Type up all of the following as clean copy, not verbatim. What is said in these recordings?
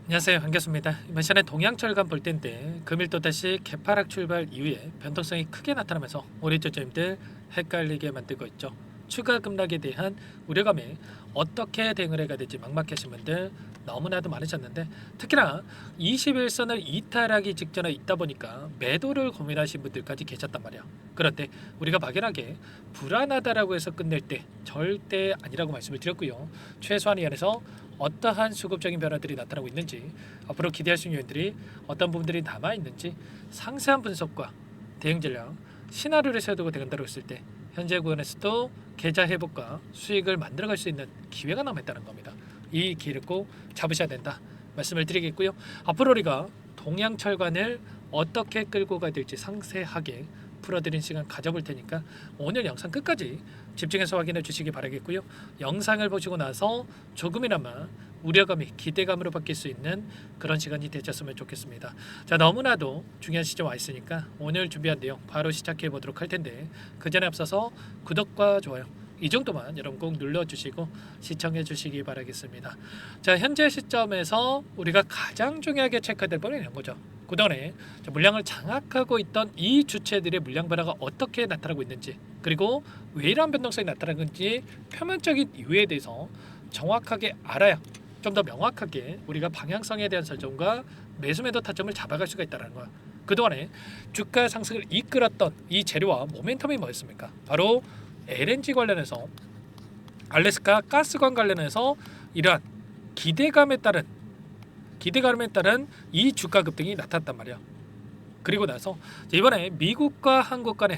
안녕하세요. 반갑습니다. 이번 시간에 동양철강 볼 텐데 금일 또다시 개파락 출발 이후에 변동성이 크게 나타나면서 우리 투자자님들 헷갈리게 만들고 있죠. 추가 급락에 대한 우려감에 어떻게 대응을 해야 될지 막막하신 분들 너무나도 많으셨는데, 특히나 21선을 이탈하기 직전에 있다 보니까 매도를 고민하신 분들까지 계셨단 말이야. 그런데 우리가 막연하게 불안하다라고 해서 끝낼 때 절대 아니라고 말씀을 드렸고요. 최소한 이 안에서 어떠한 수급적인 변화들이 나타나고 있는지, 앞으로 기대할 수 있는 요인들이 어떤 부분들이 남아 있는지 상세한 분석과 대응 전략, 시나리오를 세워두고 대응한다고 했을 때 현재 구간에서도 계좌 회복과 수익을 만들어갈 수 있는 기회가 남아있다는 겁니다. 이 기회를 꼭 잡으셔야 된다 말씀을 드리겠고요. 앞으로 우리가 동양철관을 어떻게 끌고 가야 될지 상세하게 풀어드린 시간 가져볼 테니까 오늘 영상 끝까지 집중해서 확인해 주시기 바라겠고요. 영상을 보시고 나서 조금이나마 우려감이 기대감으로 바뀔 수 있는 그런 시간이 되셨으면 좋겠습니다. 자, 너무나도 중요한 시점 와 있으니까 오늘 준비한 내용 바로 시작해 보도록 할 텐데, 그 전에 앞서서 구독과 좋아요 이 정도만 여러분 꼭 눌러주시고 시청해 주시기 바라겠습니다. 자, 현재 시점에서 우리가 가장 중요하게 체크될 부분은 이런 거죠. 그동안에 물량을 장악하고 있던 이 주체들의 물량 변화가 어떻게 나타나고 있는지, 그리고 왜 이러한 변동성이 나타나는지 표면적인 이유에 대해서 정확하게 알아야 좀 더 명확하게 우리가 방향성에 대한 설정과 매수매도 타점을 잡아갈 수가 있다는 거야. 그동안에 주가 상승을 이끌었던 이 재료와 모멘텀이 뭐였습니까? 바로 LNG 관련해서, 알래스카 가스관 관련해서 이러한 기대감에 따른 이 주가 급등이 나타났단 말이야. 그리고 나서 이번에 미국과 한국 간의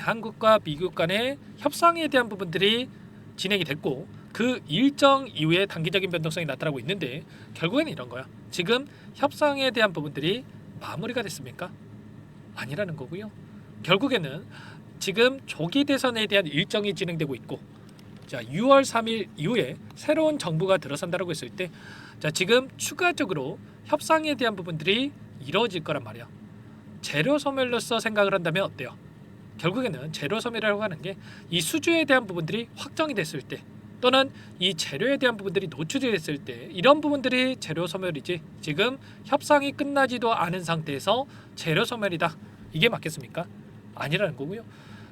미국 간의 협상에 대한 부분들이 진행이 됐고, 그 일정 이후에 단기적인 변동성이 나타나고 있는데 결국에는 이런 거야. 지금 협상에 대한 부분들이 마무리가 됐습니까? 아니라는 거고요. 결국에는 지금 조기 대선에 대한 일정이 진행되고 있고, 자, 6월 3일 이후에 새로운 정부가 들어선다고 했을 때, 자, 지금 추가적으로 협상에 대한 부분들이 이루어질 거란 말이야. 재료 소멸로서 생각을 한다면 어때요? 결국에는 재료 소멸이라고 하는 게 이 수주에 대한 부분들이 확정이 됐을 때, 또는 이 재료에 대한 부분들이 노출이 됐을 때, 이런 부분들이 재료 소멸이지, 지금 협상이 끝나지도 않은 상태에서 재료 소멸이다, 이게 맞겠습니까? 아니라는 거고요.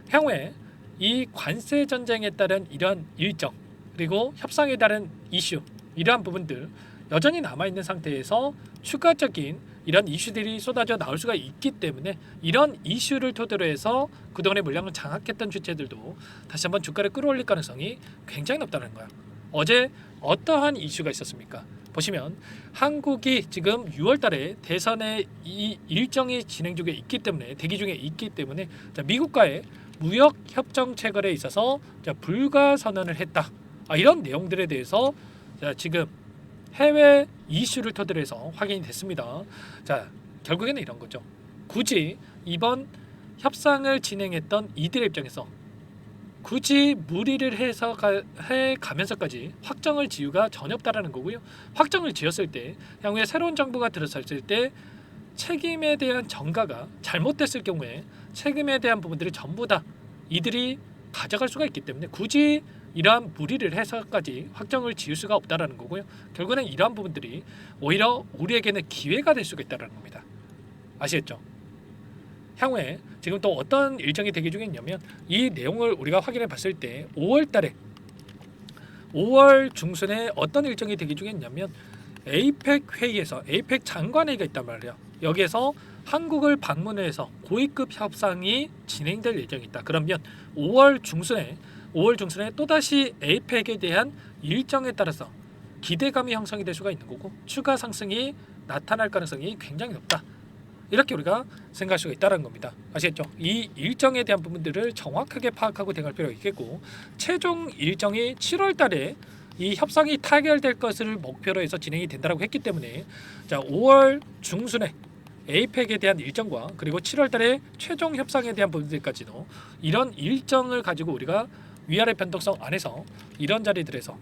향후에 이 관세 전쟁에 따른 이런 일정, 그리고 협상에 따른 이슈, 이러한 부분들 여전히 남아있는 상태에서 추가적인 이런 이슈들이 쏟아져 나올 수가 있기 때문에, 이런 이슈를 토대로 해서 그동안의 물량을 장악했던 주체들도 다시 한번 주가를 끌어올릴 가능성이 굉장히 높다는 거야. 어제 어떠한 이슈가 있었습니까? 보시면 한국이 지금 6월 달에 대선의 이 일정이 진행 중에 있기 때문에, 대기 중에 있기 때문에, 자, 미국과의 무역 협정 체결에 있어서 불가 선언을 했다. 이런 내용들에 대해서 지금 해외 이슈를 토대로 해서 확인이 됐습니다. 자, 결국에는 이런 거죠. 굳이 이번 협상을 진행했던 이들의 입장에서 굳이 무리를 해 가면서까지 확정을 지우가 전혀 없다라는 거고요. 확정을 지었을 때 향후에 새로운 정부가 들어섰을 때 책임에 대한 전가가 잘못됐을 경우에 책임에 대한 부분들이 전부 다 이들이 가져갈 수가 있기 때문에 굳이 이러한 무리를 해서까지 확정을 지을 수가 없다라는 거고요. 결국에는 이러한 부분들이 오히려 우리에게는 기회가 될 수가 있다라는 겁니다. 아시겠죠? 향후에 지금 또 어떤 일정이 대기 중에 있냐면, 이 내용을 우리가 확인해 봤을 때 5월 달에 5월 중순에 어떤 일정이 대기 중에 있냐면, 에이펙 회의에서 에이펙 장관회의가 있단 말이에요. 여기에서 한국을 방문해서 고위급 협상이 진행될 예정이 있다. 그러면 5월 중순에 또다시 에이펙에 대한 일정에 따라서 기대감이 형성이 될 수가 있는 거고, 추가 상승이 나타날 가능성이 굉장히 높다. 이렇게 우리가 생각할 수가 있다는 겁니다. 아시겠죠? 이 일정에 대한 부분들을 정확하게 파악하고 대응할 필요가 있겠고, 최종 일정이 7월 달에 이 협상이 타결될 것을 목표로 해서 진행이 된다고 했기 때문에, 자, 5월 중순에 에이펙에 대한 일정과 그리고 7월 달에 최종 협상에 대한 부분들까지도 이런 일정을 가지고 우리가 위아래 변동성 안에서 이런 자리들에서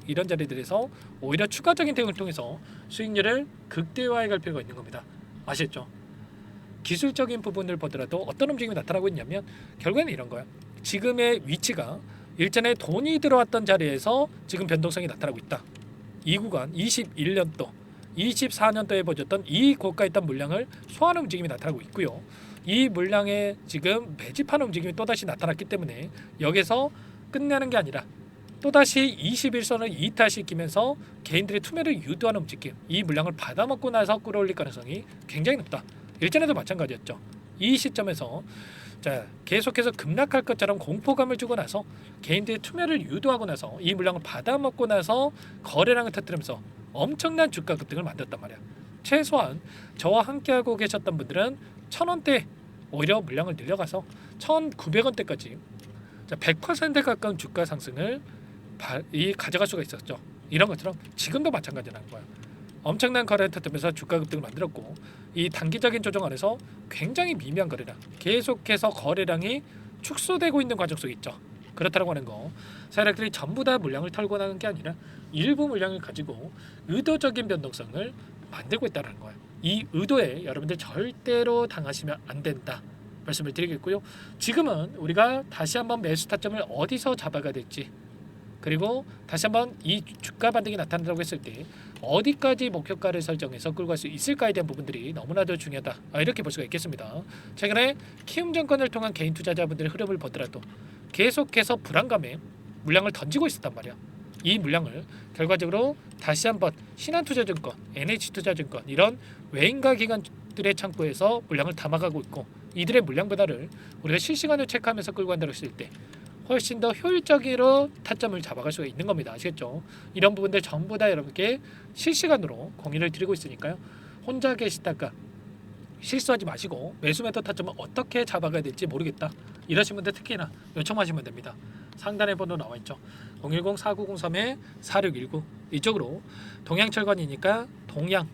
오히려 추가적인 대응을 통해서 수익률을 극대화해 갈 필요가 있는 겁니다. 아시겠죠? 기술적인 부분을 보더라도 어떤 움직임이 나타나고 있냐면, 결국에는 이런 거야. 지금의 위치가 일전에 돈이 들어왔던 자리에서 지금 변동성이 나타나고 있다. 이 구간 21년도 24년도에 보여줬던 이 고가에 있던 물량을 소화하는 움직임이 나타나고 있고요. 이 물량에 지금 매집하는 움직임이 또다시 나타났기 때문에 여기서 끝내는 게 아니라 또다시 21선을 이탈시키면서 개인들의 투매를 유도하는 움직임, 이 물량을 받아먹고 나서 끌어올릴 가능성이 굉장히 높다. 일전에도 마찬가지였죠. 이 시점에서 자 계속해서 급락할 것처럼 공포감을 주고 나서 개인들의 투매를 유도하고 나서 이 물량을 받아먹고 나서 거래량을 터뜨리면서 엄청난 주가 급등을 만들었단 말이야. 최소한 저와 함께하고 계셨던 분들은 1,000원대 오히려 물량을 늘려가서 1,900원대까지 100% 가까운 주가 상승을 가져갈 수가 있었죠. 이런 것처럼 지금도 마찬가지라는 거예요. 엄청난 거래를 터뜨리면서 주가 급등을 만들었고 이 단기적인 조정 안에서 굉장히 미미한 거래량 계속해서 거래량이 축소되고 있는 과정 속에 있죠. 그렇다고 하는 거 세력들이 전부 다 물량을 털고 나는 게 아니라 일부 물량을 가지고 의도적인 변동성을 만들고 있다는 거예요. 이 의도에 여러분들 절대로 당하시면 안 된다 말씀을 드리겠고요. 지금은 우리가 다시 한번 매수 타점을 어디서 잡아가야 될지, 그리고 다시 한번 이 주가 반등이 나타난다고 했을 때 어디까지 목표가를 설정해서 끌고 갈 수 있을까에 대한 부분들이 너무나도 중요하다, 이렇게 볼 수가 있겠습니다. 최근에 키움증권을 통한 개인 투자자분들의 흐름을 보더라도 계속해서 불안감에 물량을 던지고 있었단 말이야. 이 물량을 결과적으로 다시 한번 신한투자증권, NH투자증권 이런 외인가 기관들의 창구에서 물량을 담아가고 있고, 이들의 물량 배달을 우리가 실시간으로 체크하면서 끌고 간다고 했을 때 훨씬 더 효율적으로 타점을 잡아갈 수가 있는 겁니다. 아시겠죠? 이런 부분들 전부 다 여러분께 실시간으로 공유를 드리고 있으니까요. 혼자 계시다가 실수하지 마시고 매수 매도 타점을 어떻게 잡아가야 될지 모르겠다 이러신 분들 특히나 요청하시면 됩니다. 상단에 번호 나와 있죠. 010-4903-4619 이쪽으로 동양철관이니까 동양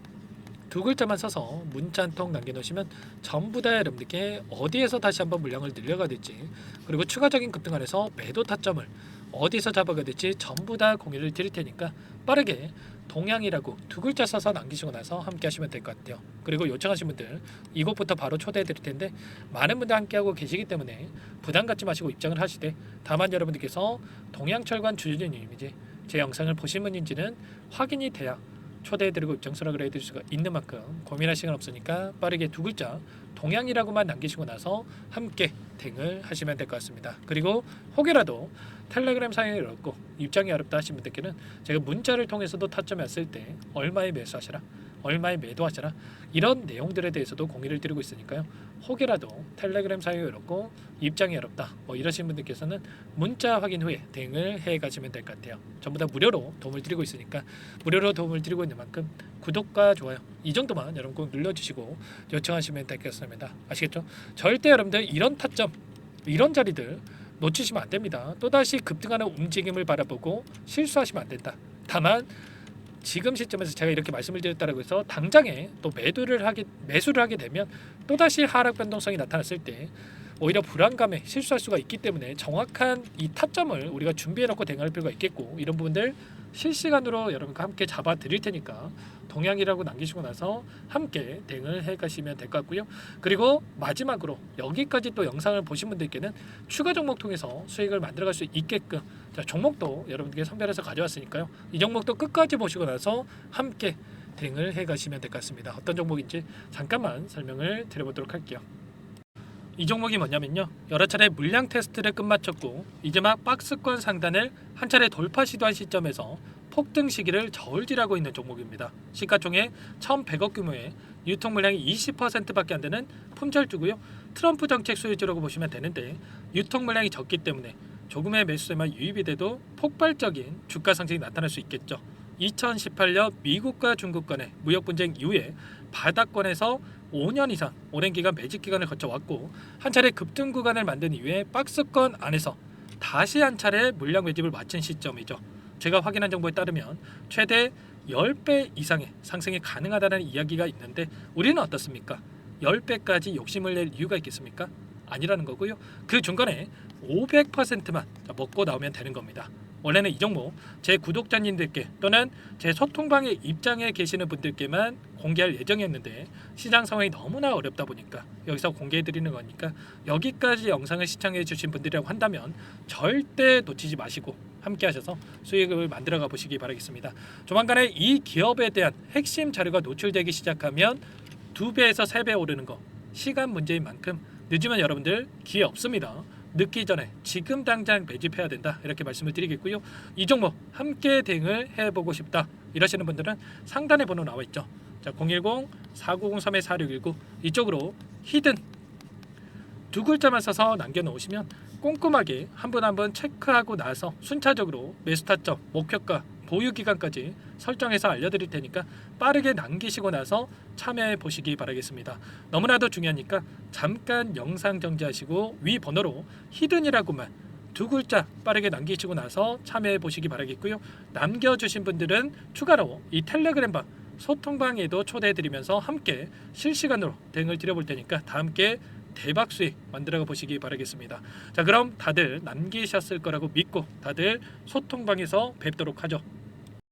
두 글자만 써서 문자 한 통 남겨놓으시면 전부 다 여러분들께 어디에서 다시 한번 물량을 늘려가야 될지, 그리고 추가적인 급등 안에서 매도 타점을 어디서 잡아가야 될지 전부 다 공유를 드릴 테니까 빠르게 동양이라고 두 글자 써서 남기시고 나서 함께 하시면 될 것 같아요. 그리고 요청하신 분들 이곳부터 바로 초대해 드릴 텐데 많은 분들 함께하고 계시기 때문에 부담 갖지 마시고 입장을 하시되, 다만 여러분들께서 동양철관 주주님이지 제 영상을 보신 분인지는 확인이 돼야 초대해드리고 입장 수락을 해드릴 수가 있는 만큼 고민할 시간 없으니까 빠르게 두 글자 동양이라고만 남기시고 나서 함께 대응을 하시면 될 것 같습니다. 그리고 혹여라도 텔레그램 사용이 어렵고 입장이 어렵다 하신 분들께는 제가 문자를 통해서도 타점이 왔을 때 얼마에 매수하시라, 얼마에 매도하시라 이런 내용들에 대해서도 공유를 드리고 있으니까요. 혹여라도 텔레그램 사용이 어렵고 입장이 어렵다 이러신 분들께서는 문자 확인 후에 대응을 해 가시면 될 것 같아요. 전부 다 무료로 도움을 드리고 있으니까 무료로 도움을 드리고 있는 만큼 구독과 좋아요 이 정도만 여러분 꼭 눌러주시고 요청하시면 될 것 같습니다. 아시겠죠? 절대 여러분들 이런 타점 이런 자리들 놓치시면 안 됩니다. 또다시 급등하는 움직임을 바라보고 실수하시면 안 된다. 다만 지금 시점에서 제가 이렇게 말씀을 드렸다고 해서 당장에 또 매수를 하게 되면 또다시 하락 변동성이 나타났을 때 오히려 불안감에 실수할 수가 있기 때문에 정확한 이 타점을 우리가 준비해 놓고 대응할 필요가 있겠고, 이런 부분들 실시간으로 여러분과 함께 잡아 드릴 테니까 동향이라고 남기시고 나서 함께 대응을 해 가시면 될 것 같고요. 그리고 마지막으로 여기까지 또 영상을 보신 분들께는 추가 종목 통해서 수익을 만들어갈 수 있게끔 종목도 여러분들께 선별해서 가져왔으니까요. 이 종목도 끝까지 보시고 나서 함께 대응을 해 가시면 될 것 같습니다. 어떤 종목인지 잠깐만 설명을 드려보도록 할게요. 이 종목이 뭐냐면요, 여러 차례 물량 테스트를 끝마쳤고 이제 막 박스권 상단을 한 차례 돌파 시도한 시점에서 폭등 시기를 저울질하고 있는 종목입니다. 시가총액 1,100억 규모의 유통 물량이 20%밖에 안 되는 품절주고요. 트럼프 정책 수혜주라고 보시면 되는데 유통 물량이 적기 때문에 조금의 매수세만 유입이 돼도 폭발적인 주가 상승이 나타날 수 있겠죠. 2018년 미국과 중국 간의 무역 분쟁 이후에 바닥권에서 5년 이상 오랜 기간 매집 기간을 거쳐왔고 한 차례 급등 구간을 만든 이후에 박스권 안에서 다시 한 차례 물량 매집을 마친 시점이죠. 제가 확인한 정보에 따르면 최대 10배 이상의 상승이 가능하다는 이야기가 있는데 우리는 어떻습니까? 10배까지 욕심을 낼 이유가 있겠습니까? 아니라는 거고요. 그 중간에 500%만 먹고 나오면 되는 겁니다. 원래는 이 종목 제 구독자님들께 또는 제 소통방에 입장해 계시는 분들께만 공개할 예정이었는데 시장 상황이 너무나 어렵다 보니까 여기서 공개해 드리는 거니까 여기까지 영상을 시청해 주신 분들이라고 한다면 절대 놓치지 마시고 함께 하셔서 수익을 만들어가 보시기 바라겠습니다. 조만간에 이 기업에 대한 핵심 자료가 노출되기 시작하면 2배에서 3배 오르는 거 시간 문제인 만큼 늦으면 여러분들 기회 없습니다. 늦기 전에 지금 당장 매집해야 된다 이렇게 말씀을 드리겠고요. 이 종목 함께 대응을 해보고 싶다 이러시는 분들은 상단에 번호 나와 있죠. 자, 010-4903-4619 이쪽으로 히든 두 글자만 써서 남겨놓으시면 꼼꼼하게 한 분 한 분 체크하고 나서 순차적으로 매수 타점, 목표가, 보유 기간까지 설정해서 알려드릴 테니까 빠르게 남기시고 나서 참여해 보시기 바라겠습니다. 너무나도 중요하니까 잠깐 영상 정지하시고 위 번호로 히든이라고만 두 글자 빠르게 남기시고 나서 참여해 보시기 바라겠고요. 남겨주신 분들은 추가로 이 텔레그램방 소통방에도 초대해드리면서 함께 실시간으로 대응을 드려볼 테니까 다 함께 대박 수익 만들어 보시기 바라겠습니다. 자, 그럼 다들 남기셨을 거라고 믿고 다들 소통방에서 뵙도록 하죠.